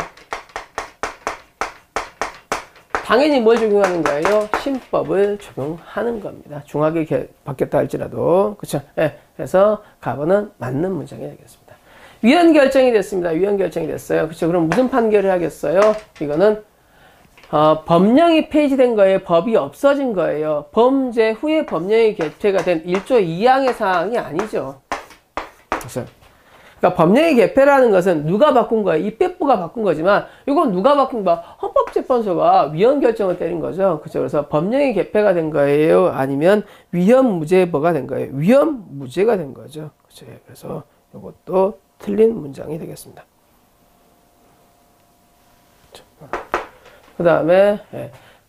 [SPEAKER 1] 당연히 뭘 적용하는 거예요? 신법을 적용하는 겁니다. 중하게 바뀌었다 할지라도. 그렇죠? 예. 그래서 가번은 맞는 문장이 되겠습니다. 위헌 결정이 됐습니다. 위헌 결정이 됐어요. 그렇죠? 그럼 무슨 판결을 하겠어요? 이거는 법령이 폐지된 거예요? 법이 없어진 거예요? 범죄 후에 법령이 개폐가 된 1조 2항의 사항이 아니죠. 그렇죠? 그러니까 법령의 개폐라는 것은 누가 바꾼 거예요? 입법부가 바꾼 거지만 이건 누가 바꾼 거야? 헌법재판소가 위헌 결정을 때린 거죠. 그렇죠? 그래서 법령이 개폐가 된 거예요? 아니면 위헌무죄가 된 거예요? 위헌무죄가 된 거죠. 그렇죠? 그래서 이것도 틀린 문장이 되겠습니다. 그 다음에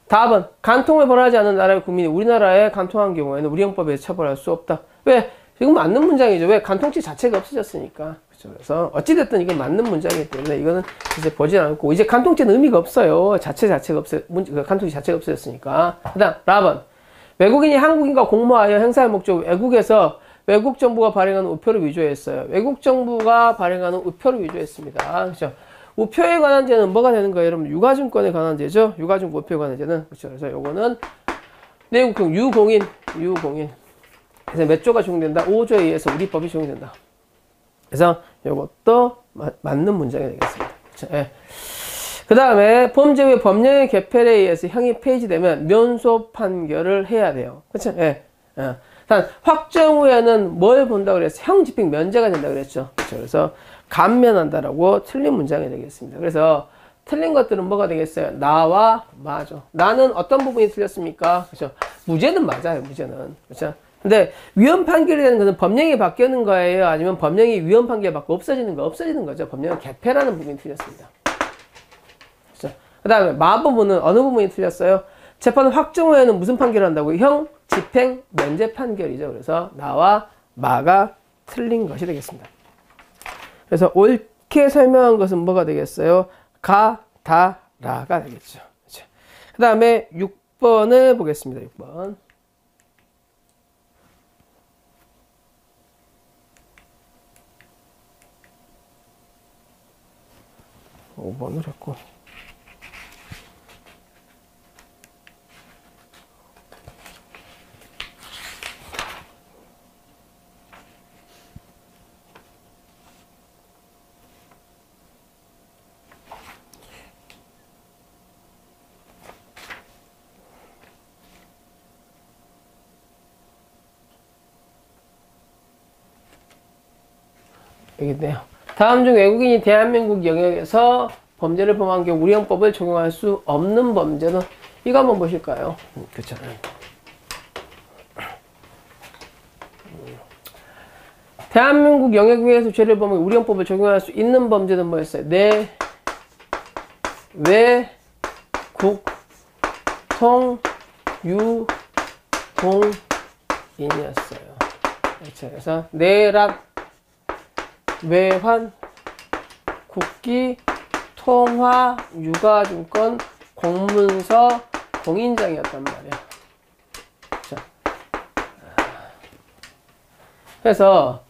[SPEAKER 1] 답은 간통을 벌하지 않는 나라의 국민이 우리나라에 간통한 경우에는 우리 형법에서 처벌할 수 없다. 왜? 이건 맞는 문장이죠. 왜? 간통죄 자체가 없어졌으니까. 그렇죠? 그래서 어찌됐든 이건 맞는 문장이기 때문에 이거는 이제 보지 않고, 이제 간통죄는 의미가 없어요. 자체가 간통죄 자체가 없어졌으니까. 그 다음 라번, 외국인이 한국인과 공모하여 행사할 목적 외국에서 외국 정부가 발행하는 우표를 위조했어요. 외국 정부가 발행하는 우표를 위조했습니다. 그렇죠? 우표에 관한 죄는 뭐가 되는 거예요? 여러분, 유가증권에 관한 죄죠? 유가증권 우표에 관한 죄는. 그렇죠? 그래서 요거는 내국형 유공인. 그래서 몇 조가 적용된다? 5조에 의해서 우리 법이 적용된다. 그래서 요것도 맞는 문장이 되겠습니다. 그렇죠? 예. 그 다음에 범죄 후에 법령의 개폐에 의해서 형이 폐지되면 면소 판결을 해야 돼요. 그렇죠? 예. 단 확정 후에는 뭘 본다고 그랬어요? 형 집행 면제가 된다고 그랬죠. 그렇죠? 그래서 감면한다라고 틀린 문장이 되겠습니다. 그래서 틀린 것들은 뭐가 되겠어요? 나와 마죠. 나는 어떤 부분이 틀렸습니까? 그렇죠? 무죄는 맞아요. 무죄는. 그렇죠? 근데 위헌 판결이 되는 것은 법령이 바뀌는 거예요? 아니면 법령이 위헌 판결 받고 없어지는 거죠. 법령 개폐라는 부분이 틀렸습니다. 그렇죠? 그 다음에 마 부분은 어느 부분이 틀렸어요? 재판 확정 후에는 무슨 판결을 한다고요? 형 집행 면제 판결이죠. 그래서 나와 마가 틀린 것이 되겠습니다. 그래서 옳게 설명한 것은 뭐가 되겠어요? 가, 다, 라가 되겠죠. 그렇죠? 그 다음에 6번을 보겠습니다. 6번. 5번을 했고. 여기 있네요. 다음 중 외국인이 대한민국 영역에서 범죄를 범한 경우 우리 형법을 적용할 수 없는 범죄는, 이거 한번 보실까요? 그렇죠. 대한민국 영역 외에서 죄를 범한 우리 형법을 적용할 수 있는 범죄는 뭐였어요? 외, 국, 통, 유, 동, 인이었어요. 그렇죠. 그래서 내란, 외환, 국기, 통화, 유가증권, 공문서, 공인장이었단 말이야. 자. 그래서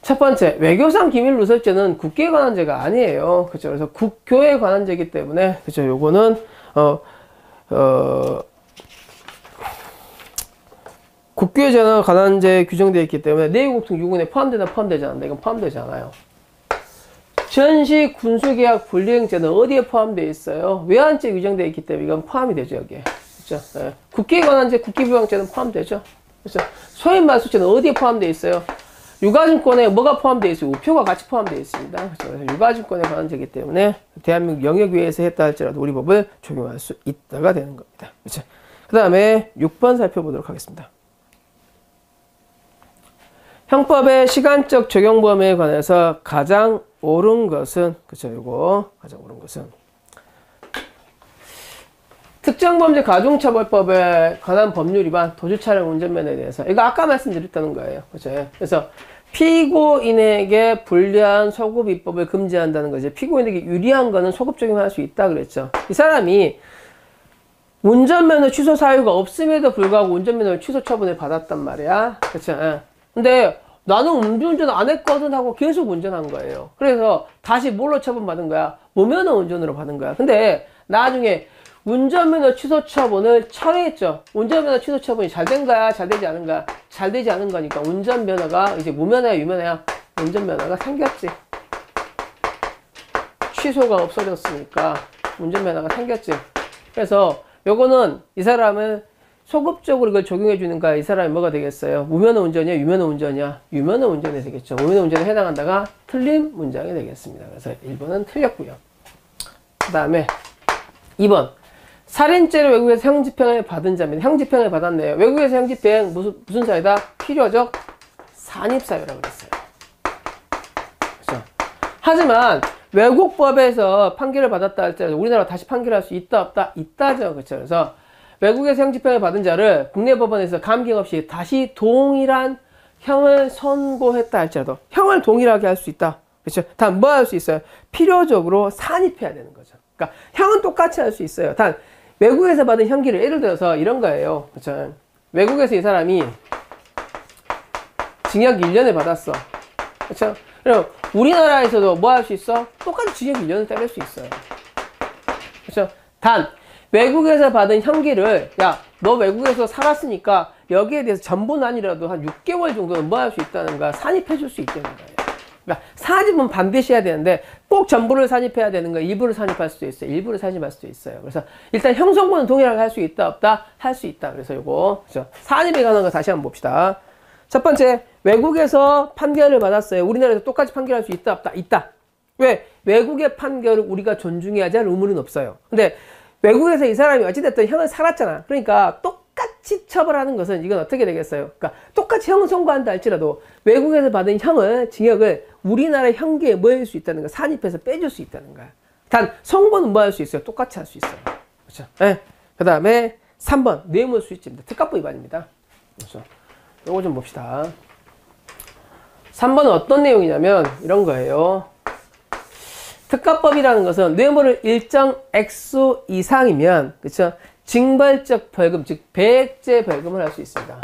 [SPEAKER 1] 첫 번째, 외교상 기밀 누설죄는 국기에 관한 죄가 아니에요. 그죠? 그래서 국교에 관한 죄이기 때문에, 그죠? 요거는 국교에 관한 죄에 규정되어 있기 때문에 내국통 유군에 포함되지 않는다. 이건 포함되지 않아요. 전시 군수계약 불이행죄는 어디에 포함되어 있어요? 외환죄 규정되어 있기 때문에 이건 포함이 되죠, 여기에. 그렇죠? 네. 국기에 관한 죄, 국기부양죄는 포함되죠. 그렇죠? 소인말소죄는 어디에 포함되어 있어요? 유가증권에 뭐가 포함되어 있어요? 우표가 같이 포함되어 있습니다. 그렇죠? 그래서 유가증권에 관한 죄이기 때문에 대한민국 영역 외에서 했다 할지라도 우리 법을 적용할 수 있다가 되는 겁니다. 그렇죠? 그 다음에 6번 살펴보도록 하겠습니다. 형법의 시간적 적용 범위에 관해서 가장 옳은 것은, 그쵸, 요거, 가장 옳은 것은. 특정범죄 가중처벌법에 관한 법률 위반 도주차량 운전면허에 대해서 이거 아까 말씀드렸다는 거예요. 그렇죠? 그래서 피고인에게 불리한 소급 입법을 금지한다는 거지. 피고인에게 유리한 거는 소급 적용할 수 있다 그랬죠. 이 사람이 운전면허 취소 사유가 없음에도 불구하고 운전면허 취소 처분을 받았단 말이야. 그렇죠? 근데 나는 음주운전 안 했거든 하고 계속 운전한 거예요. 그래서 다시 뭘로 처분받은 거야? 무면허 운전으로 받은 거야. 근데 나중에 운전면허 취소 처분을 철회했죠. 운전면허 취소 처분이 잘 된 거야? 잘 되지 않은 거야? 잘 되지 않은 거니까 운전면허가 이제 무면허야, 유면허야? 운전면허가 생겼지. 취소가 없어졌으니까 운전면허가 생겼지. 그래서 요거는 이 사람은 소급적으로 이걸 적용해 주는 거야. 이 사람이 뭐가 되겠어요? 무면허 운전이야? 유면허 운전이야? 유면허 운전이 되겠죠. 무면허 운전에 해당한다가 틀린 문장이 되겠습니다. 그래서 1번은 틀렸고요. 그 다음에 2번. 살인죄로 외국에서 형집행을 받은 자입니다. 형집행을 받았네요. 외국에서 형집행 무슨 사유다? 필요적 산입사유라고 그랬어요. 그렇죠? 하지만 외국법에서 판결을 받았다 할지라도 우리나라가 다시 판결할 수 있다 없다? 있다죠. 그렇죠? 그래서 외국에서 형집행을 받은 자를 국내 법원에서 감경 없이 다시 동일한 형을 선고했다 할지라도 형을 동일하게 할 수 있다. 그렇죠? 단 뭐 할 수 있어요? 필요적으로 산입해야 되는 거죠. 그러니까 형은 똑같이 할 수 있어요. 단 외국에서 받은 형기를 예를 들어서 이런 거예요. 그렇죠? 외국에서 이 사람이 징역 1년을 받았어. 그렇죠? 그럼 우리나라에서도 뭐 할 수 있어? 똑같이 징역 1년을 때릴 수 있어요. 그렇죠? 단 외국에서 받은 형기를 야, 너 외국에서 살았으니까 여기에 대해서 전부는 아니라도 한 6개월 정도는 뭐 할 수 있다는 거야? 산입해 줄 수 있다는 거예요. 그러니까 사집은 반드시 해야 되는데 꼭 전부를 산입해야 되는 거예요. 일부를 산입할 수도 있어요. 일부를 산입할 수도 있어요. 그래서 일단 형성분은 동일하게 할 수 있다 없다? 할 수 있다. 그래서 요거 그렇죠? 산입에 관한 거 다시 한번 봅시다. 첫 번째, 외국에서 판결을 받았어요. 우리나라에서 똑같이 판결할 수 있다 없다? 있다. 왜? 외국의 판결을 우리가 존중해야지 할 의무는 없어요. 근데 외국에서 이 사람이 어찌됐든 형을 살았잖아. 그러니까 똑같이 처벌하는 것은 이건 어떻게 되겠어요? 그러니까 똑같이 형을 선고한다 할지라도 외국에서 받은 형을, 징역을 우리나라 형기에 뭐 할 수 있다는 거, 산입해서 빼줄 수 있다는 거야. 단 선고는 뭐 할 수 있어요? 똑같이 할 수 있어요. 그렇죠? 네. 그 다음에 3번 뇌물 수입죄입니다. 특가법 위반입니다. 그렇죠? 요거 좀 봅시다. 3번은 어떤 내용이냐면 이런 거예요. 특가법이라는 것은 뇌물을 일정 액수 이상이면 그렇죠? 징벌적 벌금, 즉 배액제 벌금을 할 수 있습니다.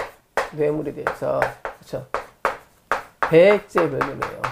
[SPEAKER 1] 뇌물에 대해서 그렇죠? 배액제 벌금이에요.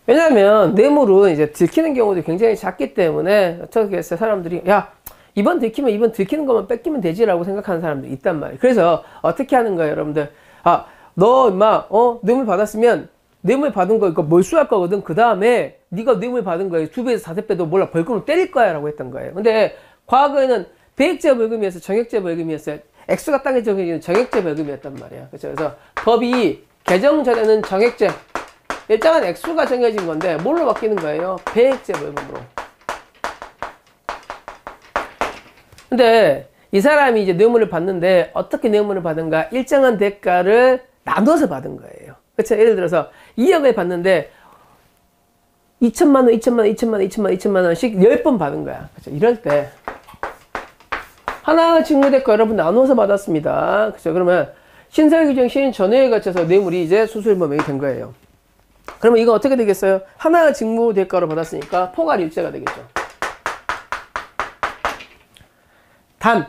[SPEAKER 1] 왜냐하면 뇌물은 이제 들키는 경우도 굉장히 작기 때문에 어떻게 했어요? 사람들이 야 이번 들키면 이번 들키는 것만 뺏기면 되지라고 생각하는 사람들이 있단 말이에요. 그래서 어떻게 하는 거예요, 여러분들? 아, 너 임마 뇌물 받았으면 뇌물 받은 거 이거 몰수할 거거든. 그 다음에 네가 뇌물 받은 거에 2배에서 4배도 몰라 벌금을 때릴 거야라고 했던 거예요. 근데 과거에는 배액제 벌금이었어요, 정액제 벌금이었어요. 액수가 땅에 정해지는 정액제 벌금이었단 말이야. 그렇죠? 그래서 법이 개정 전에는 정액제 일정한 액수가 정해진 건데 뭘로 바뀌는 거예요? 배액제 벌금으로. 근데 이 사람이 이제 뇌물을 받는데 어떻게 뇌물을 받은가? 일정한 대가를 나눠서 받은 거예요. 그렇죠? 예를 들어서 2억을 받는데 2천만 원, 2천만 원, 2천만 원, 2천만 원, 2천만 원씩 10번 받은 거야. 그렇죠? 이럴 때 하나 직무대가 여러분 나눠서 받았습니다. 그렇죠? 그러면 신설규정 시행 전후에 거쳐서 뇌물이 이제 수수일범행이 된 거예요. 그러면 이거 어떻게 되겠어요? 하나 직무대가로 받았으니까 포괄일죄가 되겠죠. 단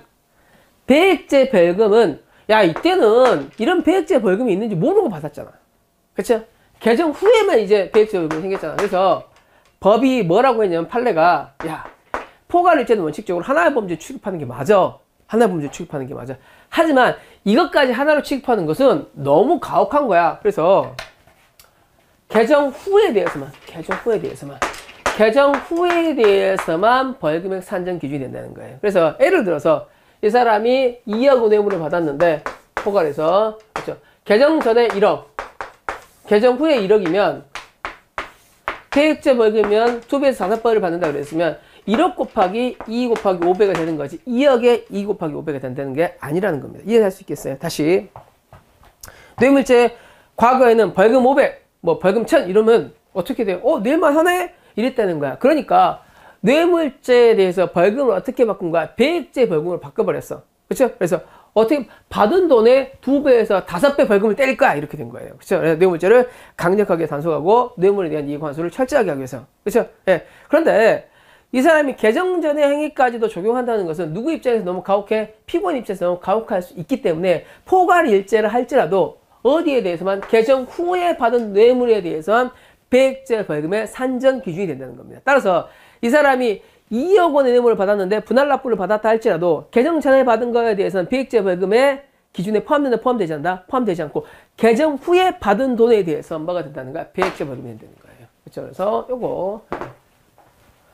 [SPEAKER 1] 배액제 벌금은 야 이때는 이런 배액제 벌금이 있는지 모르고 받았잖아. 그쵸? 개정 후에만 이제 배액제 벌금이 생겼잖아. 그래서 법이 뭐라고 했냐면 판례가 야 포괄일죄는 원칙적으로 하나의 범죄 취급하는 게 맞아. 하나의 범죄 취급하는 게 맞아. 하지만 이것까지 하나로 취급하는 것은 너무 가혹한 거야. 그래서 개정 후에 대해서만 벌금액 산정 기준이 된다는 거예요. 그래서 예를 들어서 이 사람이 2억 뇌물을 받았는데 포괄해서 그렇죠? 개정 전에 1억, 개정 후에 1억이면 배액제 벌금이면 2배에서 5배를 받는다 그랬으면 1억 곱하기 2 곱하기 5배가 되는 거지 2억에 2 곱하기 5배가 된다는 게 아니라는 겁니다. 이해할 수 있겠어요? 다시 뇌물죄 과거에는 벌금 500, 뭐 벌금 1000 이러면 어떻게 돼요? 낼만 하네? 이랬다는 거야. 그러니까 뇌물죄에 대해서 벌금을 어떻게 바꾼 거야? 배액제 벌금으로 바꿔버렸어. 그렇죠? 그래서 어떻게 받은 돈의 2배에서 5배 벌금을 때릴 거야. 이렇게 된 거예요. 그렇죠? 그래서 뇌물죄를 강력하게 단속하고 뇌물에 대한 이익 환수를 철저하게 하기 위해서. 그렇죠? 예. 그런데 이 사람이 개정 전의 행위까지도 적용한다는 것은 누구 입장에서 너무 가혹해? 피고인 입장에서 너무 가혹할 수 있기 때문에 포괄일죄를 할지라도 어디에 대해서만 개정 후에 받은 뇌물에 대해서만 배액제 벌금의 산정 기준이 된다는 겁니다. 따라서 이 사람이 2억 원의 뇌물을 받았는데 분할 납부를 받았다 할지라도 개정 전에 받은 거에 대해서는 배액제 벌금의 기준에 포함된다, 포함되지 않다, 포함되지 않고 개정 후에 받은 돈에 대해서 뭐가 된다는 거야? 배액제 벌금이 된다는 거예요. 그렇죠? 그래서 요거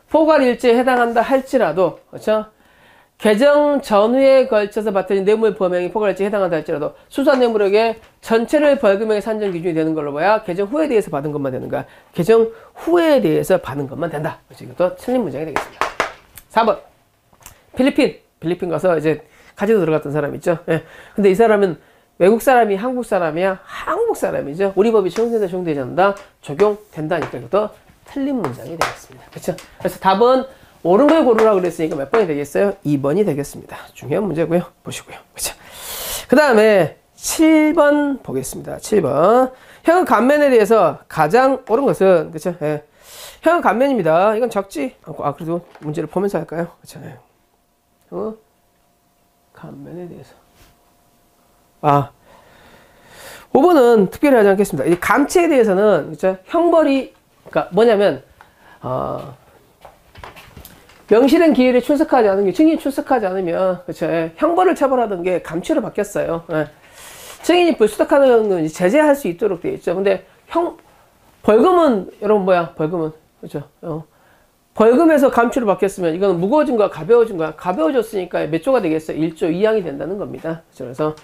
[SPEAKER 1] 포괄일죄에 해당한다 할지라도, 그렇죠? 개정 전후에 걸쳐서 받은 뇌물 범행이 포괄일죄에 해당한다 할지라도 수사 뇌물액의 전체를 벌금액의 산정 기준이 되는 걸로 봐야 개정 후에 대해서 받은 것만 되는 거야. 개정 후에 대해서 받은 것만 된다. 그렇죠? 이것도 틀린 문장이 되겠습니다. 4번. 필리핀 가서 이제 가지고 들어갔던 사람 있죠? 예. 근데 이 사람은 외국 사람이 한국 사람이야? 한국 사람이죠. 우리 법이 적용된다, 적용되지 않는다? 적용된다니까 이것도 틀린 문장이 되겠습니다. 그렇죠? 그래서 답은 옳은 걸 고르라고 그랬으니까 몇 번이 되겠어요? 2번이 되겠습니다. 중요한 문제고요. 보시고요. 그렇죠? 그 다음에 7번 보겠습니다. 7번. 형 감면에 대해서 가장 옳은 것은, 그렇죠? 예. 형 감면입니다. 이건 적지 않고, 그래도 문제를 보면서 할까요? 그렇죠? 예. 감면에 대해서. 5번은 특별히 하지 않겠습니다. 이 감치에 대해서는, 그렇죠? 형벌이, 그러니까 뭐냐면, 명실한 기일에 출석하지 않은 게, 증인이 출석하지 않으면, 그쵸, 예, 형벌을 처벌하던 게 감치로 바뀌었어요. 예. 증인이 불수탁하는 건 제재할 수 있도록 되어 있죠. 근데 벌금은, 여러분 뭐야, 벌금은. 그죠. 벌금에서 감치로 바뀌었으면 이건 무거워진 거야, 가벼워진 거야. 가벼워졌으니까 몇 조가 되겠어요? 1조 2항이 된다는 겁니다. 그쵸. 그래서,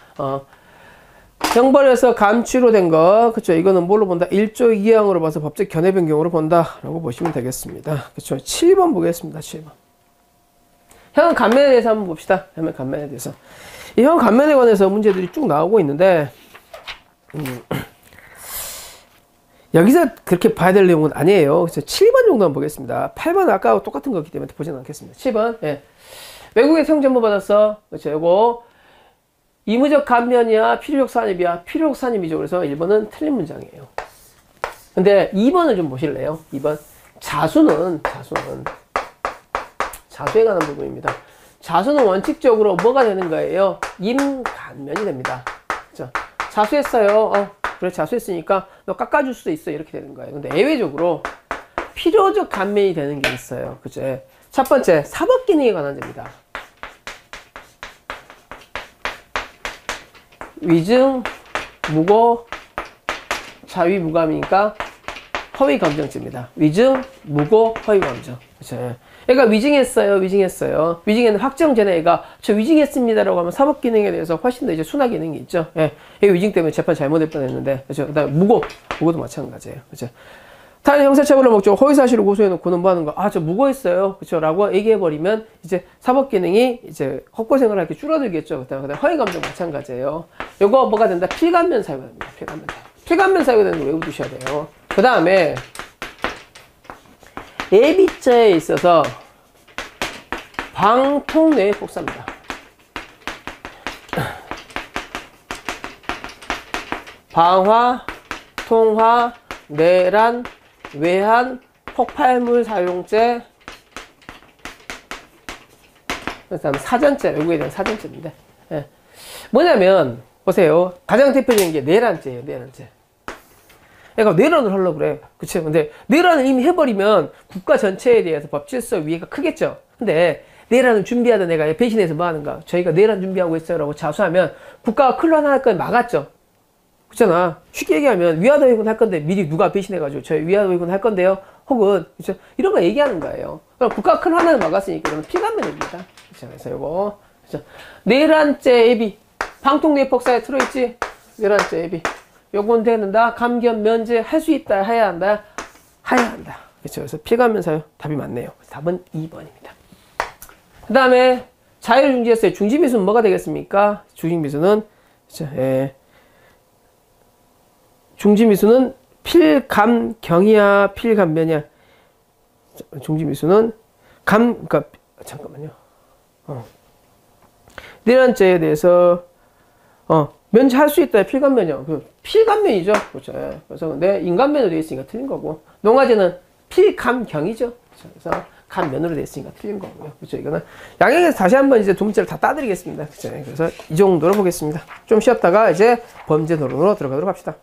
[SPEAKER 1] 형벌에서 감치로 된 거, 그쵸. 이거는 뭘로 본다? 1조 2항으로 봐서 법적 견해 변경으로 본다. 라고 보시면 되겠습니다. 그쵸. 7번 보겠습니다. 7번. 형 감면에 대해서 한번 봅시다. 형 감면에 대해서. 이 형 감면에 관해서 문제들이 쭉 나오고 있는데, 여기서 그렇게 봐야 될 내용은 아니에요. 그래서 7번 정도 한번 보겠습니다. 8번은 아까하고 똑같은 거기 때문에 보지는 않겠습니다. 7번. 예. 외국에서 형 전부 받았어. 그쵸. 요거. 이무적 감면이야, 필요적 산입이야, 필요적 산입이죠. 그래서 1번은 틀린 문장이에요. 근데 2번을 좀 보실래요? 2번. 자수에 관한 부분입니다. 자수는 원칙적으로 뭐가 되는 거예요? 임감면이 됩니다. 그죠? 자수했어요. 그래, 자수했으니까 너 깎아줄 수도 있어. 이렇게 되는 거예요. 근데 예외적으로 필요적 감면이 되는 게 있어요. 그죠? 첫 번째, 사법기능에 관한 죄입니다. 위증, 무고, 자위무감이니까 허위감정죄입니다. 위증, 무고, 허위감정. 그렇죠? 얘가 위증했어요. 위증에는 확정전에 얘가 저 위증했습니다라고 하면 사법기능에 대해서 훨씬 더 이제 순화기능이 있죠. 예. 얘 위증 때문에 재판 잘못할 뻔했는데, 그렇죠? 그다음에 무고도 마찬가지예요. 그렇죠? 타인 형사처벌을 목적으로 허위사실을 고소해놓고는 뭐 하는 거? 저 무고했어요. 그쵸? 라고 얘기해버리면 이제 사법기능이 이제 헛고생을 할 게 줄어들겠죠. 그다음에 허위감정 마찬가지예요. 요거 뭐가 된다? 필감면 사유가 됩니다. 필감면 사유가 되는 거 외워두셔야 돼요. 그 다음에 예비죄에 있어서 방통뇌 복사입니다. 방화, 통화, 내란, 외환, 폭발물 사용죄, 그다음 사전죄, 외국에 대한 사전죄인데, 예. 뭐냐면 보세요. 가장 대표적인 게 내란죄예요. 내란죄. 그러니까 내란을 하려고 그래. 그치? 근데 내란을 이미 해버리면 국가 전체에 대해서 법 질서 위해가 크겠죠. 근데 내란을 준비하던 애가 배신해서 뭐 하는가? 저희가 내란 준비하고 있어요 라고 자수하면 국가가 큰일 하나 할 건 막았죠. 그렇잖아. 쉽게 얘기하면 위화도 회군 할 건데 미리 누가 배신해가지고 저희 위화도 회군 할 건데요. 혹은 그렇죠? 이런 거 얘기하는 거예요. 그럼 국가가 큰 하나를 막았으니까 이건 필감면입니다. 그렇죠? 그래서 이거 그렇죠? 내란죄 예비 방통뇌 폭사에 들어있지. 내란죄 예비 요건 되는다. 감견 면제 할 수 있다. 해야 한다. 해야 한다. 그렇죠? 그래서 필감면 사유 답이 맞네요. 답은 2번입니다. 그 다음에 자율중지했어요. 중지미수는 뭐가 되겠습니까? 중지미수는 그렇죠? 예. 중지미수는 필감경이야, 필감면이야. 중지미수는 그러니까 잠깐만요. 내란죄에 대해서 면제할 수 있다. 필감면이요. 필감면이죠. 그렇죠. 예. 그래서 근데 인감면으로 되어 있으니까 틀린 거고, 농화제는 필감경이죠. 그렇죠. 그래서 감면으로 되어 있으니까 틀린 거고요. 그렇죠. 이거는 양형에서 다시 한번 이제 두 문제를 다 따드리겠습니다. 그렇죠. 그래서 이 정도로 보겠습니다. 좀 쉬었다가 이제 범죄 도론으로 들어가도록 합시다.